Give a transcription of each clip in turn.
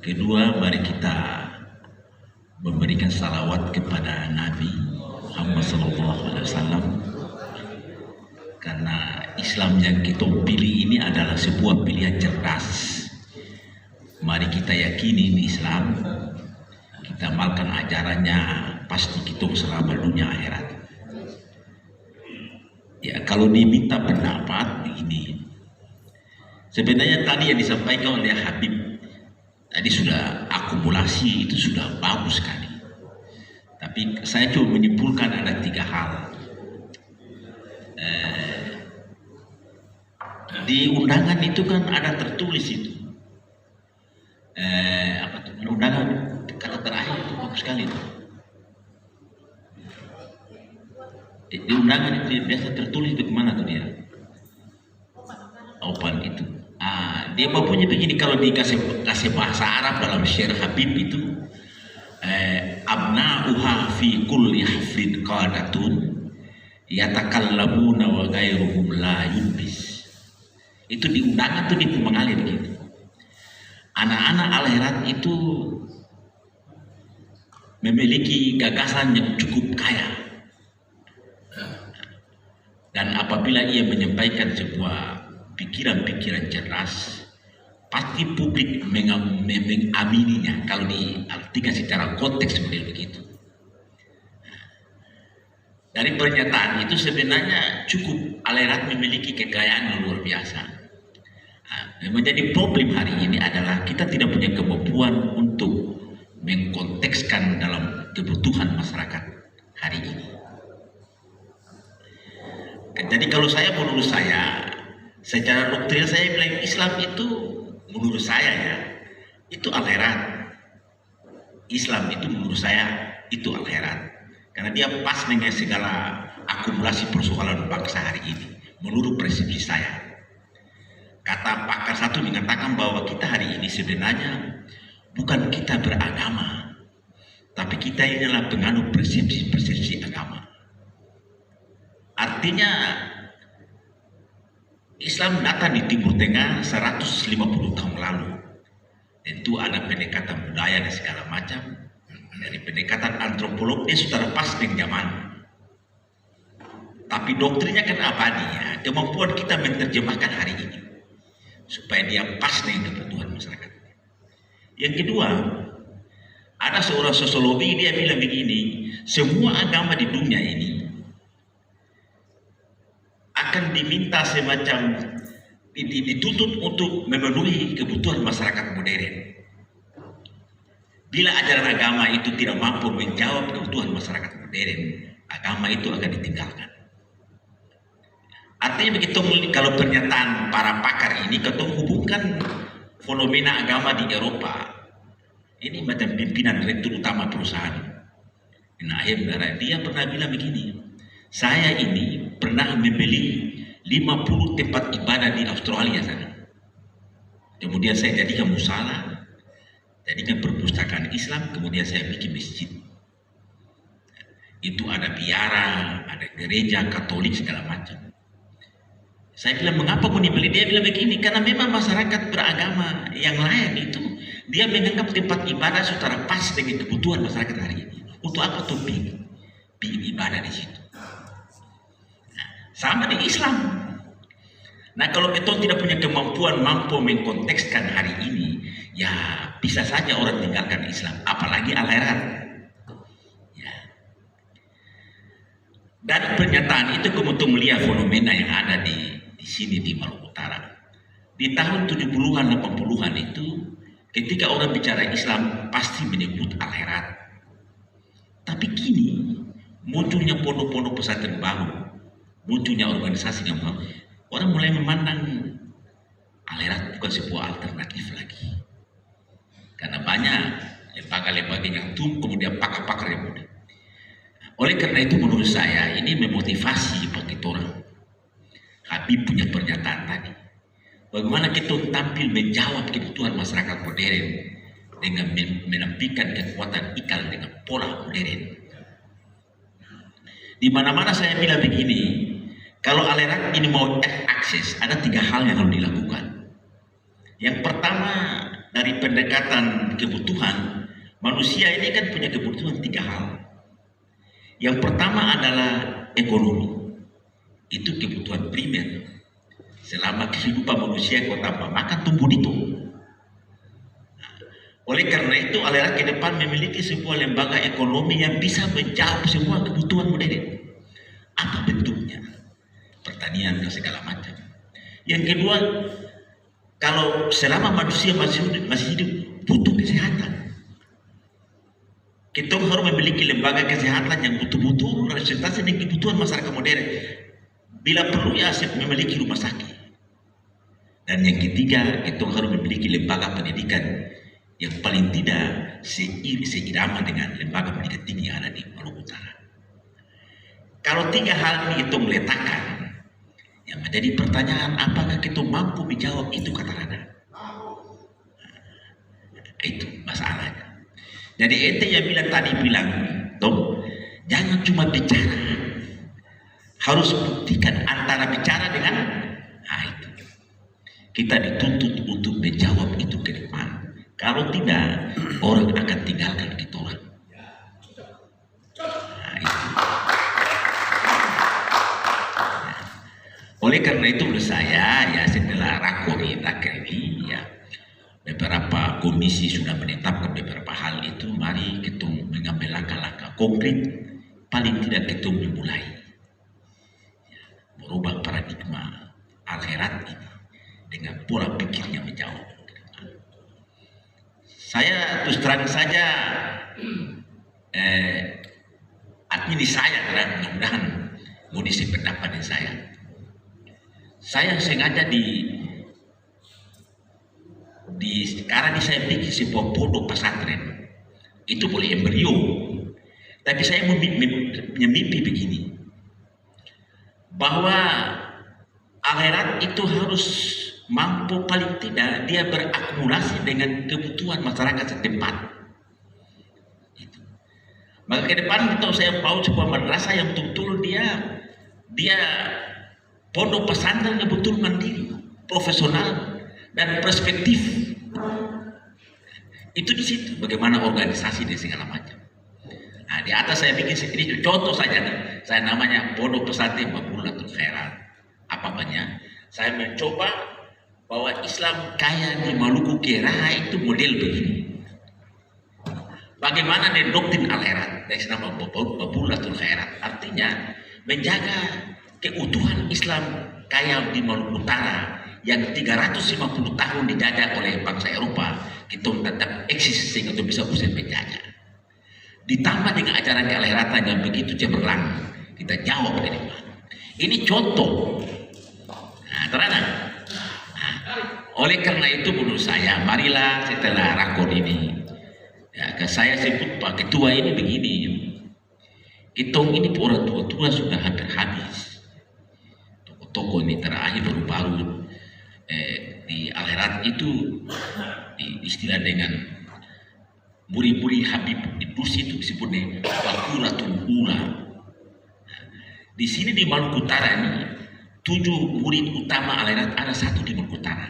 Kedua, mari kita memberikan salawat kepada Nabi Muhammad SAW, karena Islam yang kita pilih ini adalah sebuah pilihan cerdas. Mari kita yakini di Islam, kita amalkan ajarannya, pasti kita selama dunia akhirat. Ya, kalau diminta pendapat begini, sebenarnya tadi yang disampaikan oleh Habib tadi sudah akumulasi, itu sudah bagus sekali. Tapi saya coba menyimpulkan ada 3 hal. Di undangan itu kan ada tertulis itu. Apa tuh? Undangan kata terakhir itu bagus sekali tuh. Di undangan itu biasa tertulis bagaimana tuh dia? Open itu. Dia bapaknya begini, kalau dikasih bahasa Arab dalam syair Habib itu, abna'uha fi kulli haflin qadatun yatakallamuna wa ghairuhum la yunbis. Itu di undangan tuh mengalir gitu. Anak-anak akhirat itu memiliki gagasan yang cukup kaya, dan apabila ia menyampaikan sebuah pikiran-pikiran cerdas, pasti publik mengamininya kalau diartikan secara konteks model begitu. Dari pernyataan itu sebenarnya cukup akhirat memiliki kekayaan yang luar biasa. Yang menjadi problem hari ini adalah kita tidak punya kemampuan untuk mengkontekskan dalam kebutuhan masyarakat hari ini. Jadi kalau menurut saya, secara doktrin saya bilang Islam itu, menurut saya ya, itu akhirat. Islam itu menurut saya itu akhirat, karena dia pas dengan segala akumulasi persoalan bangsa hari ini. Menurut persepsi saya, kata pakar satu mengatakan bahwa kita hari ini sebenarnya bukan kita beragama, tapi kita ini adalah penganut persepsi agama. Artinya Islam datang di Timur Tengah 150 tahun lalu. Tentu ada pendekatan budaya dan segala macam. Dari pendekatan antropolog dia sudah lepas dengan zaman. Tapi doktrinnya kan abadi ya. Kemampuan kita menerjemahkan hari ini supaya dia pas dengan kebutuhan masyarakat. Yang kedua, ada seorang sosiologi, dia bilang begini, semua agama di dunia ini akan diminta semacam dituntut untuk memenuhi kebutuhan masyarakat modern. Bila ajaran agama itu tidak mampu menjawab kebutuhan masyarakat modern, agama itu akan ditinggalkan. Artinya begitu, kalau pernyataan para pakar ini ketemu hubungkan fenomena agama di Eropa, ini macam pimpinan direktur utama perusahaan. Nah, dia pernah bilang begini, saya ini pernah membeli 50 tempat ibadah di Australia sana. Kemudian saya jadikan musala, jadikan perpustakaan Islam, kemudian saya bikin masjid. Itu ada biara, ada gereja Katolik segala macam. Saya bilang, mengapa mau dibeli? Dia bilang begini, karena memang masyarakat beragama yang lain itu dia menganggap tempat ibadah sudah pas dengan kebutuhan masyarakat hari ini. Untuk apa tuh bikin ibadah di situ? Sama di Islam. Nah, kalau kita tidak punya kemampuan mampu mengkontekskan hari ini, ya bisa saja orang tinggalkan Islam, apalagi akhirat. Ya. Dari pernyataan itu kemudian melihat fenomena yang ada di sini di Maluku Utara. Di tahun 70-an 80-an itu, ketika orang bicara Islam pasti menyebut akhirat. Tapi kini munculnya pondok-pondok pesantren baru, munculnya organisasi yang baru, orang mulai memandang akhirat bukan sebuah alternatif lagi. Karena banyak lembaga-lembaga yang tumbuh, kemudian pakar-pakar yang muda. Oleh karena itu menurut saya ini memotivasi bagi orang. Habib punya pernyataan tadi. Bagaimana kita tampil menjawab kebutuhan masyarakat modern dengan menampilkan kekuatan ikal dengan pola modern. Di mana-mana saya bilang begini, kalau akhirat ini mau akses, ada 3 hal yang harus dilakukan. Yang pertama, dari pendekatan kebutuhan, manusia ini kan punya kebutuhan 3 hal. Yang pertama adalah ekonomi. Itu kebutuhan primer. Selama kehidupan manusia kau tanpa makan, tumbuh hidup. Oleh karena itu, Al-Irak ke depan memiliki sebuah lembaga ekonomi yang bisa menjawab semua kebutuhan modern. Apa bentuknya? Pertanian dan segala macam. Yang kedua, kalau selama manusia masih hidup, butuh kesehatan. Kita harus memiliki lembaga kesehatan yang betul-betul representasi dengan kebutuhan masyarakat modern. Bila perlu ya memiliki rumah sakit. Dan yang ketiga, kita harus memiliki lembaga pendidikan yang paling tidak seirama dengan lembaga pendidikan tinggi yang ada di Maluku Utara. Kalau 3 hal ini kita meletakkan, yang menjadi pertanyaan, apakah kita mampu menjawab itu, kata Rana? Itu masalahnya. Jadi ente yang bilang, Tom, jangan cuma bicara, harus buktikan antara bicara dengan itu. Kita dituntut untuk menjawab itu ke depan. Kalau tidak, orang akan tinggalkan kita orang. Itu. Oleh karena itu menurut saya, ya setelah rakor ini, ya beberapa komisi sudah menetapkan beberapa hal itu, mari kita mengambil langkah-langkah konkret, paling tidak kita memulai merubah paradigma akhirat ini dengan pola pikir yang menjawab. Saya terus terang saja, admini saya, mudah-mudahan mengisi pendapat saya. Saya sengaja sekarang saya bikin sebuah pondok pesantren. Itu boleh embrio, tapi saya mimpi begini, bahwa akhirat itu harus mampu paling tidak dia berakumulasi dengan kebutuhan masyarakat setempat. Maka ke depan itu saya mau sebuah madrasah yang betul-betul dia pondok pesantren yang betul mandiri, profesional dan perspektif. Itu di situ bagaimana organisasi dan segala macam. Nah, di atas saya bikin sedikit contoh saja nih. Saya namanya pondok pesantren Maqbulatul Khairat. Apa banyak? Saya mencoba bahwa Islam kaya di Maluku Kera itu model begini. Bagaimana dengan doktrin Al-Khairat? Dari nama Maqbulatul Khairat. Artinya menjaga keutuhan Islam kaya di Maluku Utara yang 350 tahun dijajah oleh bangsa Eropa, kita tetap eksis sehingga itu bisa usai penjajah. Ditambah dengan ajaran keakhlakatan yang begitu cemerlang, kita jawab ke depan. Ini contoh. Nah, terang. Oleh karena itu menurut saya, marilah setelah rakor ini, ya, saya sebut Pak Ketua ini begini, kita ini orang tua-tua sudah hampir habis. Toko-toko ini terakhir baru-baru di Al-Khairat itu istilah dengan muri-muri Habib Idrus itu disebutnya Wakulatul Ula. Di sini di Maluku Utara ini 7 murid utama Al-Khairat, ada 1 di Maluku Utara,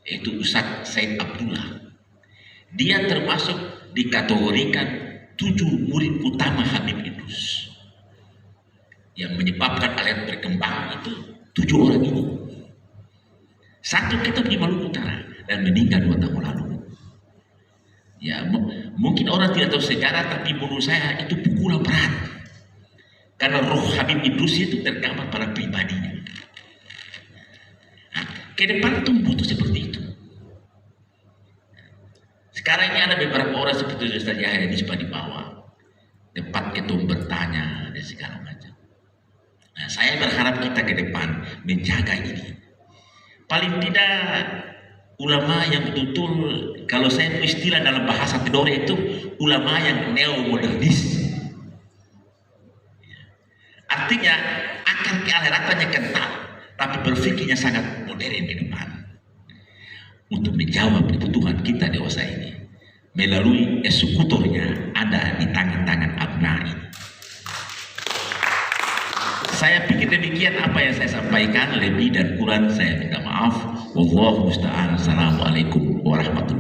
yaitu Ustaz Said Abdullah. Dia termasuk dikategorikan 7 murid utama Habib Idrus. Yang menyebabkan Al-Khairat berkembang itu 7 orang ini. 1 kita di Maluku Utara dan meninggal 2 tahun lalu. Ya, mungkin orang tidak tahu sejarah, tapi menurut saya itu pukulan berat. Karena roh Habib Idrus itu tergambar pada pribadinya. Nah, ke depan itu butuh seperti itu. Sekarang ini ada beberapa orang seperti Ustaz Yahya di sebelah di bawah, tempat kita bertanya dan segala macam. Nah, saya berharap kita ke depan menjaga ini. Paling tidak ulama yang betul-betul, kalau saya istilah dalam bahasa Tidore itu ulama yang neo-modernis. Artinya akan keakhiratannya kental, tapi berpikirnya sangat modern ke depan untuk menjawab kebutuhan kita dewasa ini melalui eksekutornya ada di tangan-tangan abna ini. Saya pikir demikian apa yang saya sampaikan, lebih dan kurang saya minta maaf. Wallahu musta'an. Assalamualaikum warahmatullahi wabarakatuh.